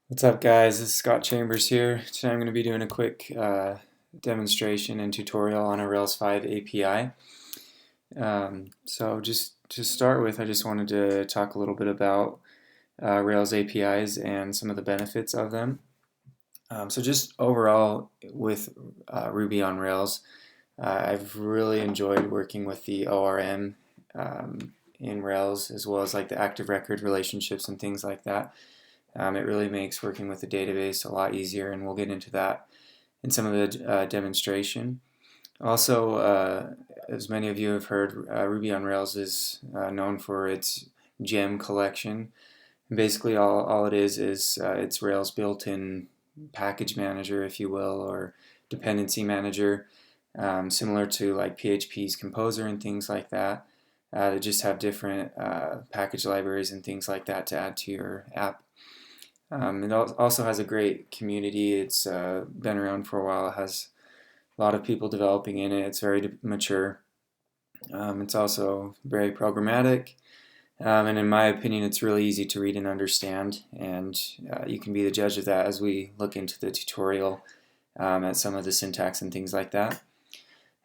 What's up, guys? This is Scott Chambers here. Today I'm going to be doing a quick demonstration and tutorial on a Rails 5 API. So just to start with, I just wanted to talk a little bit about Rails APIs and some of the benefits of them. So just overall with Ruby on Rails, I've really enjoyed working with the ORM in Rails, as well as like the active record relationships and things like that. It really makes working with the database a lot easier, and we'll get into that in some of the demonstration. Also, as many of you have heard, Ruby on Rails is known for its gem collection. And basically, all it is it's Rails built-in package manager, if you will, or dependency manager, similar to like PHP's Composer and things like that. They just have different package libraries and things like that to add to your app. It also has a great community. It's been around for a while. It has a lot of people developing in it. It's very mature. It's also very programmatic. And in my opinion, it's really easy to read and understand. And you can be the judge of that as we look into the tutorial at some of the syntax and things like that.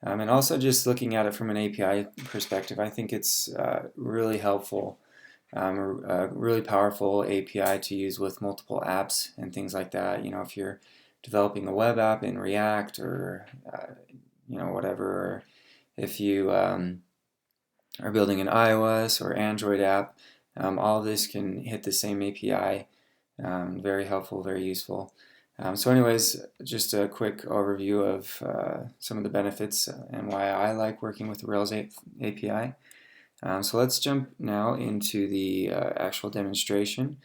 And also just looking at it from an API perspective, I think it's really helpful. A really powerful API to use with multiple apps and things like that. You know, if you're developing a web app in React or whatever, or if you are building an iOS or Android app, all of this can hit the same API. Very helpful, very useful. So anyways, just a quick overview of some of the benefits and why I like working with the Rails API. So let's jump now into the actual demonstration.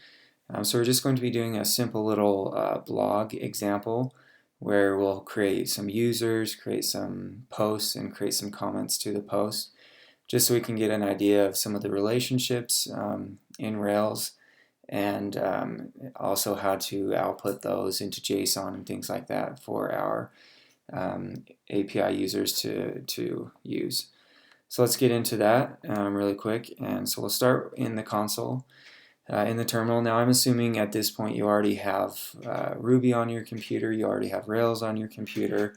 So we're just going to be doing a simple little blog example where we'll create some users, create some posts, and create some comments to the post, just so we can get an idea of some of the relationships in Rails, and also how to output those into JSON and things like that for our API users to use. So let's get into that really quick. And so we'll start in the console, in the terminal. Now I'm assuming at this point you already have Ruby on your computer, you already have Rails on your computer.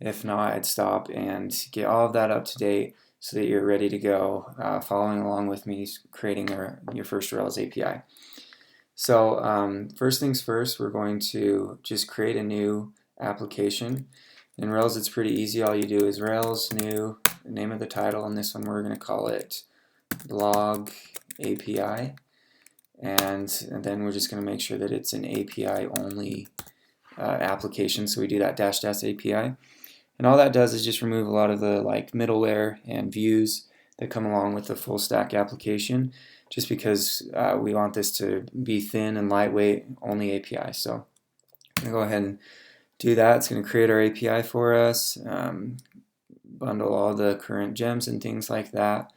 If not, I'd stop and get all of that up to date so that you're ready to go, following along with me creating your first Rails API. So first things first, we're going to just create a new application. In Rails, it's pretty easy. All you do is Rails new, the name of the title, and this one we're going to call it blog API. And then we're just going to make sure that it's an API only application. So we do that -- API. And all that does is just remove a lot of the like middleware and views that come along with the full stack application, just because we want this to be thin and lightweight, only API. So I'm going to go ahead and do that. It's going to create our API for us, bundle all the current gems and things like that.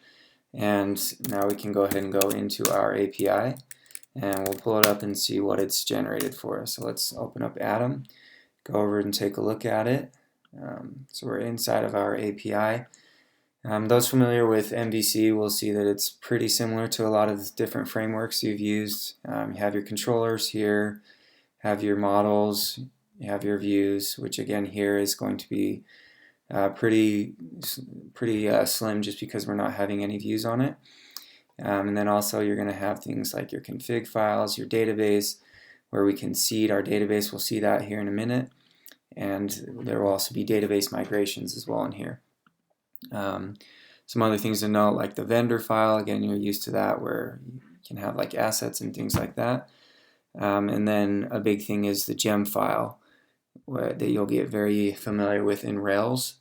And now we can go ahead and go into our API and we'll pull it up and see what it's generated for us. So let's open up Atom, go over and take a look at it. So we're inside of our API. Those familiar with MVC will see that it's pretty similar to a lot of different frameworks you've used. You have your controllers here, have your models, you have your views, which again here is going to be pretty slim just because we're not having any views on it. And then also you're going to have things like your config files, your database, where we can seed our database. We'll see that here in a minute. And there will also be database migrations as well in here. Some other things to note, like the vendor file, again, you're used to that, where you can have like assets and things like that. And then a big thing is the gem file that you'll get very familiar with in Rails.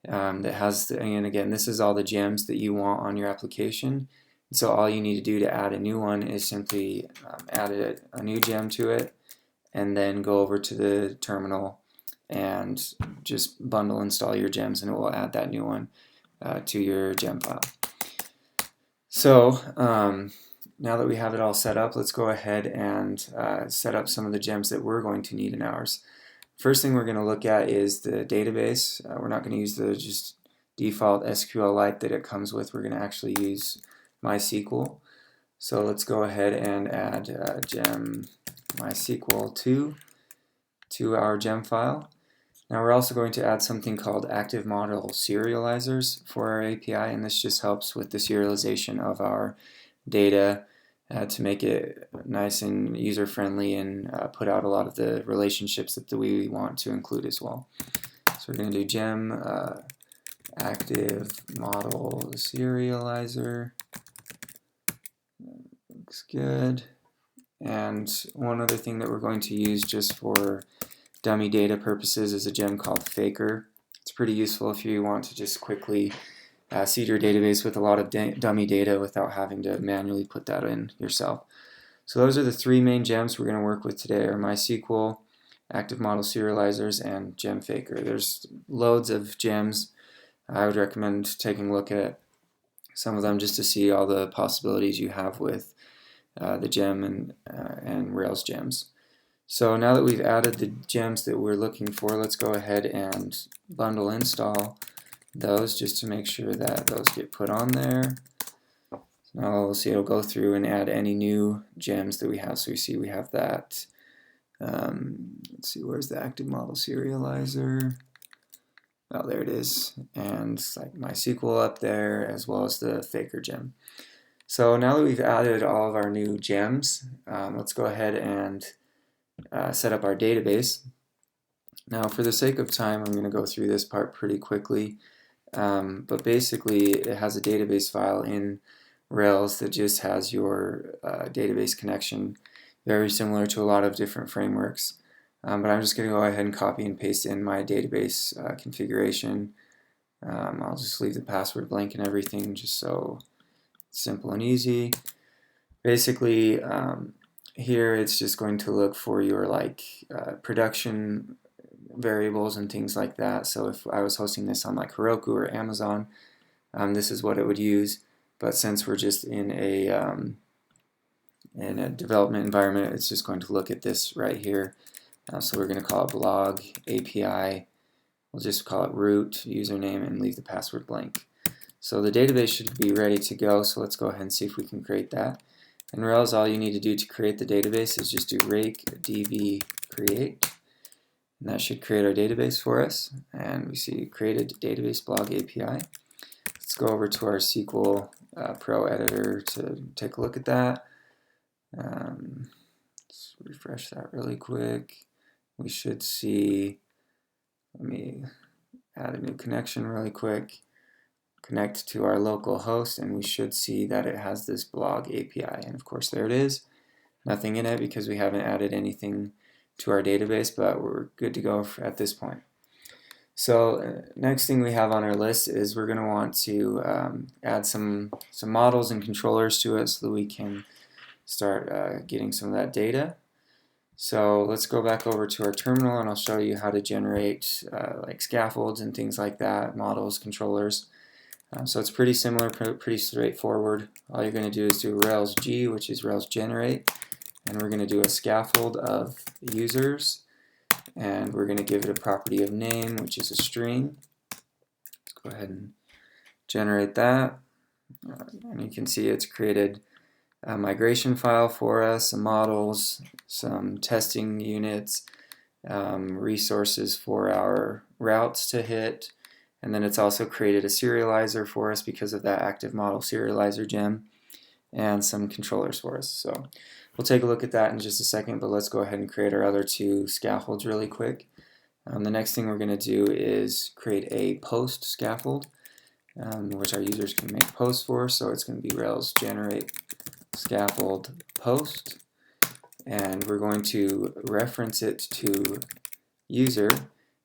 That has, and again, this is all the gems that you want on your application. So all you need to do to add a new one is simply add a new gem to it, and then go over to the terminal and just bundle install your gems, and it will add that new one to your gem file. So now that we have it all set up, let's go ahead and set up some of the gems that we're going to need in ours. First thing we're going to look at is the database. We're not going to use the just default SQLite that it comes with. We're going to actually use MySQL. So let's go ahead and add gem MySQL to our gem file. Now we're also going to add something called active model serializers for our API, and this just helps with the serialization of our data to make it nice and user-friendly and put out a lot of the relationships that we want to include as well. So we're going to do gem active model serializer. Looks good. And one other thing that we're going to use just for dummy data purposes is a gem called Faker. It's pretty useful if you want to just quickly seed your database with a lot of dummy data without having to manually put that in yourself. So those are the three main gems we're going to work with today: are MySQL, active model serializers, and gem Faker. There's loads of gems. I would recommend taking a look at some of them just to see all the possibilities you have with the gem and Rails gems. So now that we've added the gems that we're looking for, let's go ahead and bundle install those just to make sure that those get put on there. Now we'll see it'll go through and add any new gems that we have. So we see we have that. Let's see, where's the active model serializer? Oh, there it is. And it's like MySQL up there, as well as the Faker gem. So now that we've added all of our new gems, let's go ahead and set up our database. Now, for the sake of time, I'm going to go through this part pretty quickly. But basically, it has a database file in Rails that just has your database connection, very similar to a lot of different frameworks. But I'm just going to go ahead and copy and paste in my database configuration. I'll just leave the password blank and everything, just so it's simple and easy. Basically, here it's just going to look for your production variables and things like that. So if I was hosting this on like Heroku or Amazon, this is what it would use. But since we're just in a development environment, it's just going to look at this right here. So we're going to call it blog API. We'll just call it root username and leave the password blank. So the database should be ready to go. So let's go ahead and see if we can create that. In Rails, all you need to do to create the database is just do rake db create. And that should create our database for us. And we see created database blog API. Let's go over to our SQL Pro editor to take a look at that. Let's refresh that really quick. We should see, let me add a new connection really quick. Connect to our local host, and we should see that it has this blog API. And of course, there it is. Nothing in it because we haven't added anything to our database, but we're good to go at this point. So next thing we have on our list is we're going to want to add some models and controllers to it so that we can start getting some of that data. So let's go back over to our terminal, and I'll show you how to generate like scaffolds and things like that, models, controllers. So it's pretty similar, pretty straightforward. All you're going to do is do Rails G, which is Rails generate, and we're going to do a scaffold of users, and we're going to give it a property of name, which is a string. Let's go ahead and generate that. And you can see it's created a migration file for us, some models, some testing units, resources for our routes to hit, and then it's also created a serializer for us because of that active model serializer gem, and some controllers for us. So we'll take a look at that in just a second, but let's go ahead and create our other two scaffolds really quick. The next thing we're going to do is create a post scaffold, which our users can make posts for. So it's going to be Rails generate scaffold post, and we're going to reference it to user,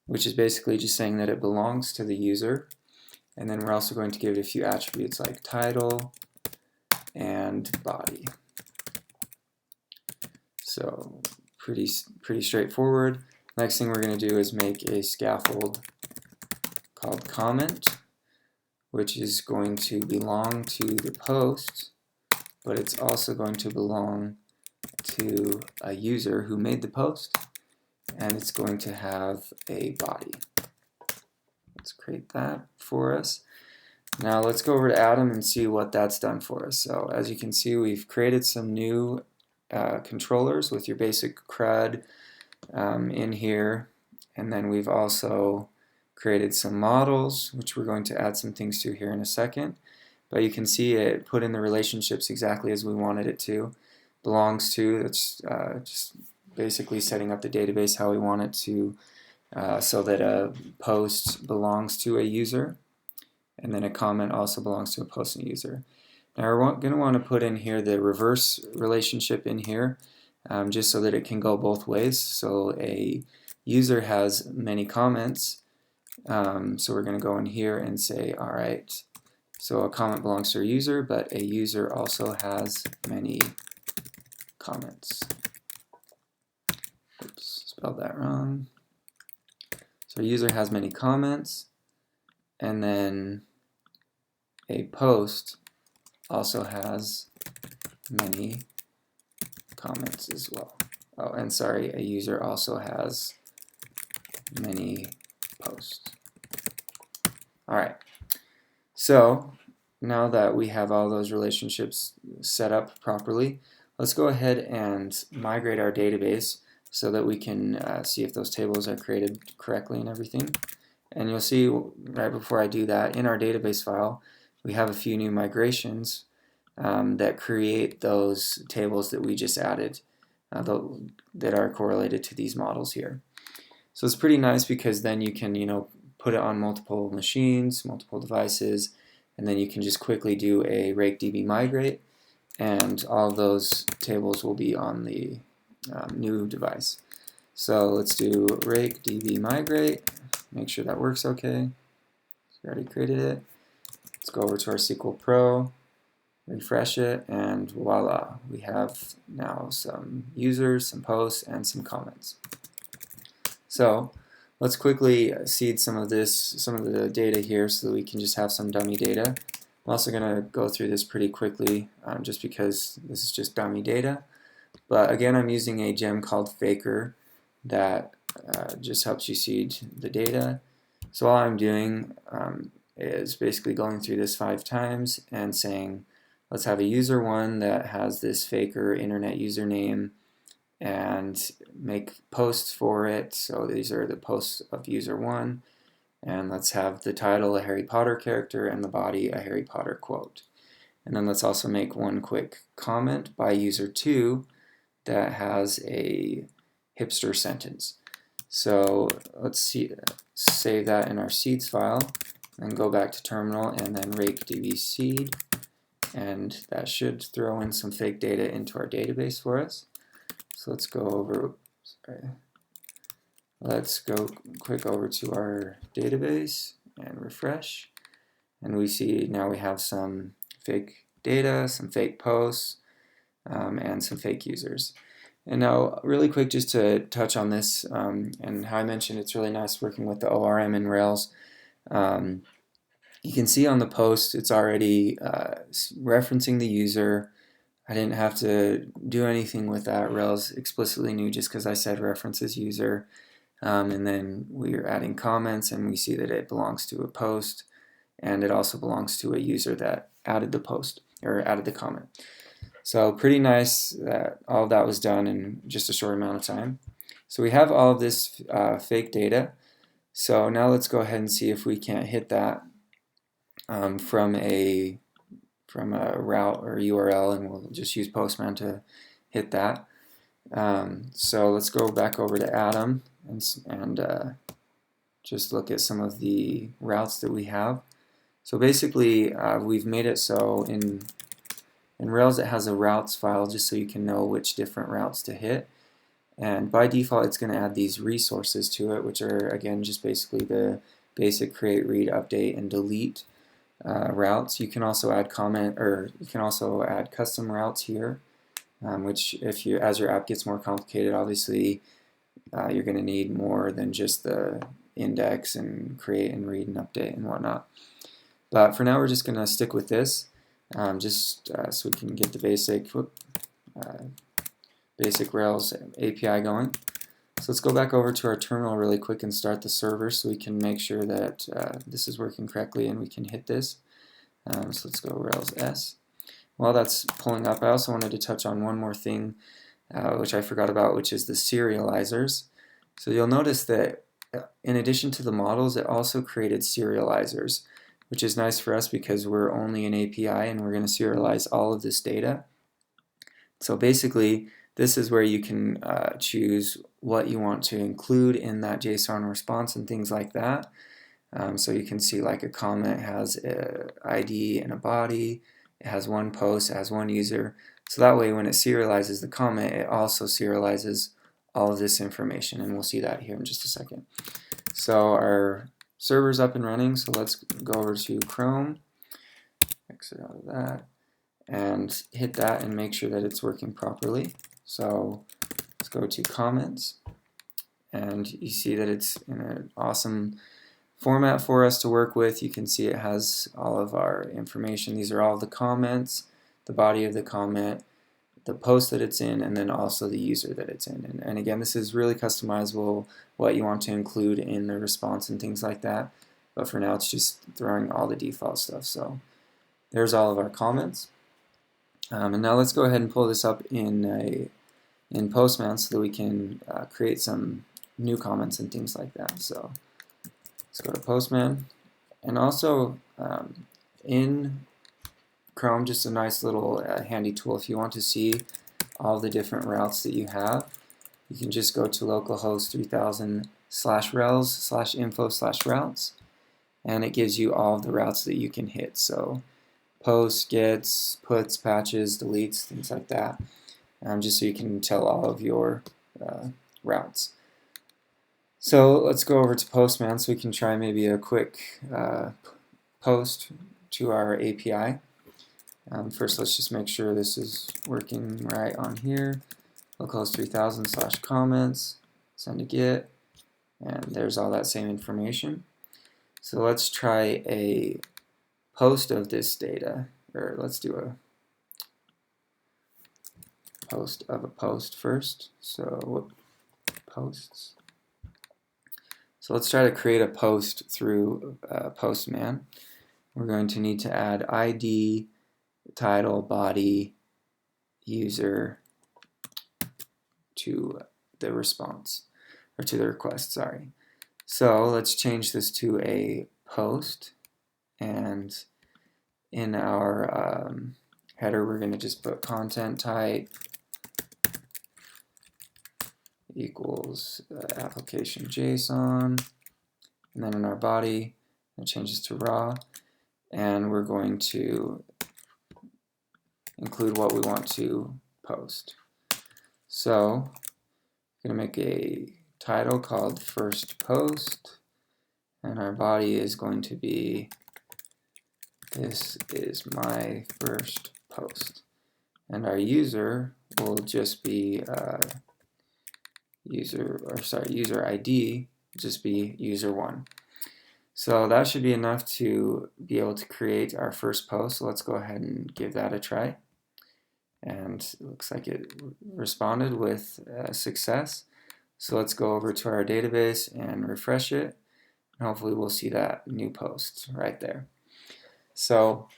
which is basically just saying that it belongs to the user. And then we're also going to give it a few attributes like title and body. So pretty straightforward. Next thing we're going to do is make a scaffold called comment, which is going to belong to the post, but it's also going to belong to a user who made the post, and it's going to have a body. Let's create that for us. Now let's go over to Atom and see what that's done for us. So as you can see, we've created some new controllers with your basic CRUD in here, and then we've also created some models, which we're going to add some things to here in a second. But you can see it put in the relationships exactly as we wanted it to. Belongs to, that's just basically setting up the database how we want it to, so that a post belongs to a user, and then a comment also belongs to a post and a user. Now we're going to want to put in here the reverse relationship in here, just so that it can go both ways. So a user has many comments, so we're going to go in here and say, alright, so a comment belongs to a user, but a user also has many comments. Oops, spelled that wrong. So a user has many comments, and then a post also has many comments as well. Oh, and sorry, a user also has many posts. Alright, so now that we have all those relationships set up properly, let's go ahead and migrate our database so that we can see if those tables are created correctly and everything. And you'll see right before I do that, in our database file, we have a few new migrations that create those tables that we just added that are correlated to these models here. So it's pretty nice because then you can, put it on multiple machines, multiple devices, and then you can just quickly do a RakeDB migrate, and all of those tables will be on the new device. So let's do RakeDB migrate, make sure that works okay. We already created it. Let's go over to our SQL Pro, refresh it, and voila, we have now some users, some posts, and some comments. So let's quickly seed some of the data here so that we can just have some dummy data. I'm also going to go through this pretty quickly just because this is just dummy data. But again, I'm using a gem called Faker that just helps you seed the data. So all I'm doing is basically going through this 5 times and saying, let's have a user 1 that has this Faker internet username and make posts for it. So these are the posts of user 1. And let's have the title a Harry Potter character and the body a Harry Potter quote. And then let's also make one quick comment by user 2 that has a hipster sentence. So let's save that in our seeds file and go back to terminal and then RakeDB seed, and that should throw in some fake data into our database for us. So let's go over, let's go quick over to our database and refresh, and we see now we have some fake data, some fake posts, and some fake users. And now really quick just to touch on this, and how I mentioned it's really nice working with the ORM in Rails. You can see on the post it's already referencing the user. I didn't have to do anything with that. Rails explicitly knew just because I said references user. And then we're adding comments, and we see that it belongs to a post, and it also belongs to a user that added the post or added the comment. So pretty nice that all of that was done in just a short amount of time. So we have all of this fake data. So now let's go ahead and see if we can't hit that from a route or URL, and we'll just use Postman to hit that. So let's go back over to Atom and just look at some of the routes that we have. So basically we've made it so in Rails it has a routes file just so you can know which different routes to hit, and by default it's going to add these resources to it, which are again just basically the basic create, read, update, and delete routes. You can also add custom routes here, which as your app gets more complicated, obviously you're going to need more than just the index and create and read and update and whatnot. But for now we're just going to stick with this, just so we can get the basic Rails API going. So let's go back over to our terminal really quick and start the server so we can make sure that this is working correctly and we can hit this. So let's go Rails S. while that's pulling up, I also wanted to touch on one more thing, which I forgot about, which is the serializers. So you'll notice that in addition to the models, it also created serializers, which is nice for us because we're only an API and we're going to serialize all of this data. So basically, this is where you can choose what you want to include in that JSON response and things like that. So you can see like a comment has an ID and a body, it has one post, it has one user. So that way when it serializes the comment, it also serializes all of this information, and we'll see that here in just a second. So our server's up and running, so let's go over to Chrome, exit out of that, and hit that and make sure that it's working properly. So let's go to comments, and you see that it's in an awesome format for us to work with. You can see it has all of our information. These are all the comments, the body of the comment, the post that it's in, and then also the user that it's in. And again, this is really customizable, what you want to include in the response and things like that. But for now, it's just throwing all the default stuff. So there's all of our comments. And now let's go ahead and pull this up in Postman so that we can create some new comments and things like that. So let's go to Postman. And also in Chrome, just a nice little handy tool. If you want to see all the different routes that you have, you can just go to localhost 3000/rels/info/routes, and it gives you all of the routes that you can hit. So posts, gets, puts, patches, deletes, things like that, just so you can tell all of your routes. So let's go over to Postman so we can try maybe a quick post to our API. First, let's just make sure this is working right on here. Localhost 3000/comments, send a get, and there's all that same information. So let's try a post of this data, or let's do a post of a post first. So posts. So let's try to create a post through Postman. We're going to need to add ID, title, body, user to the response, or to the request, sorry. So let's change this to a post, and in our header we're going to just put content type equals application JSON, and then in our body it changes to raw, and we're going to include what we want to post. So I'm going to make a title called first post, and our body is going to be this is my first post, and our user will just be user ID just be user1. So that should be enough to be able to create our first post. So let's go ahead and give that a try. And it looks like it responded with success. So let's go over to our database and refresh it. And hopefully we'll see that new post right there. So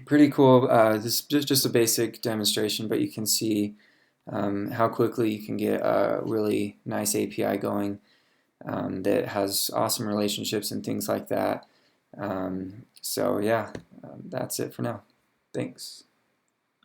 pretty cool. This is just a basic demonstration, but you can see how quickly you can get a really nice API going that has awesome relationships and things like that. So yeah, that's it for now. Thanks.